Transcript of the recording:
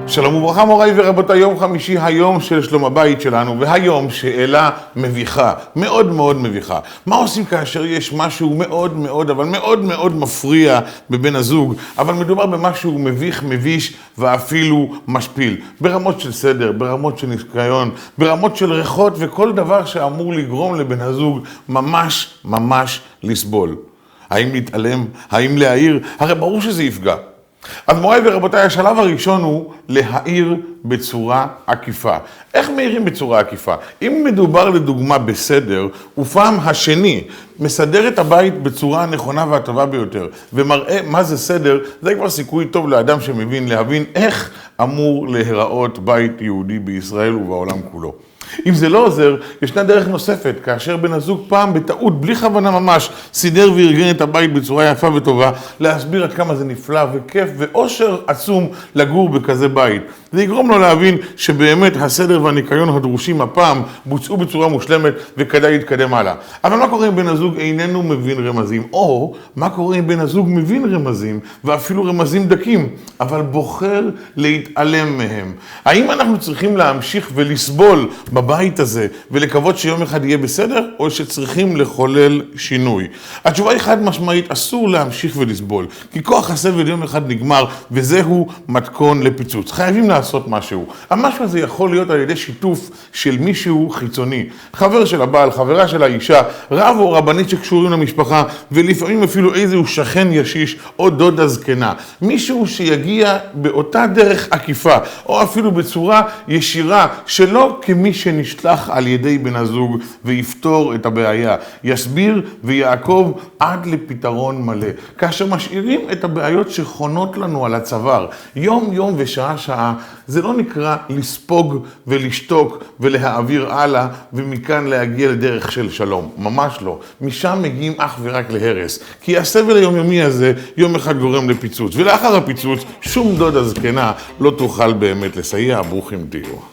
שלום וברכה מוריי ורבותיי, יום חמישי, היום של שלום הבית שלנו, והיום שאלה מביכה, מאוד מאוד מביכה. מה עושים כאשר יש משהו מאוד מפריע בבן הזוג, אבל מדובר במשהו מביך, מביש ואפילו משפיל, ברמות של סדר, ברמות של ניקיון, ברמות של ריחות וכל דבר שאמור לגרום לבן הזוג ממש לסבול. האם להתעלם? האם להעיר? הרי ברור שזה יפגע. אז מוריי ורבותיי, השלב הראשון הוא להעיר בצורה עקיפה. איך מעירים בצורה עקיפה? אם מדובר לדוגמה בסדר, ופעם השני מסדר את הבית בצורה הנכונה והטובה ביותר, ומראה מה זה סדר, זה כבר סיכוי טוב לאדם שמבין להבין איך אמור להיראות בית יהודי בישראל ובעולם כולו. אם זה לא עוזר, ישנה דרך נוספת, כאשר בן הזוג פעם בטעות, בלי כוונה ממש, סידר וארגן את הבית בצורה יפה וטובה, להסביר עד כמה זה נפלא וכיף ואושר עצום לגור בכזה בית. זה יגרום לו להבין שבאמת הסדר והניקיון הדרושים הפעם בוצעו בצורה מושלמת וכדאי להתקדם הלאה. אבל מה קורה אם בן הזוג איננו מבין רמזים? או מה קורה אם בן הזוג מבין רמזים ואפילו רמזים דקים, אבל בוחר להתעלם מהם? האם אנחנו צריכים להמשיך ולסבול בבית הזה ולקוות שיום אחד יהיה בסדר, או שצריכים לחולל שינוי? התשובה היא חד משמעית, אסור להמשיך ולסבול, כי כוח הסבל יום אחד נגמר, וזהו מתכון לפיצוץ. חייבים לעשות משהו. המשהו הזה יכול להיות על ידי שיתוף של מישהו חיצוני, חבר של הבעל, חברה של האישה, רב או רבנית שקשורים למשפחה, ולפעמים אפילו איזהו שכן ישיש או דודה זקנה. מישהו שיגיע באותה דרך עקיפה, או אפילו בצורה ישירה, שלא כמי שנשלח על ידי בן הזוג, ויפתור את הבעיה, יסביר ויעקוב עד לפתרון מלא. כאשר משאירים את הבעיות שחונות לנו על הצוואר, יום יום ושעה שעה, זה לא נקרא לספוג ולשתוק ולהעביר הלאה ומכאן להגיע לדרך של שלום. ממש לא. משם מגיעים אך ורק להרס. כי הסבל היומיומי הזה יום אחד גורם לפיצוץ. ולאחר הפיצוץ שום דודה זקנה לא תוכל באמת לסייע. ברוכים תהיו.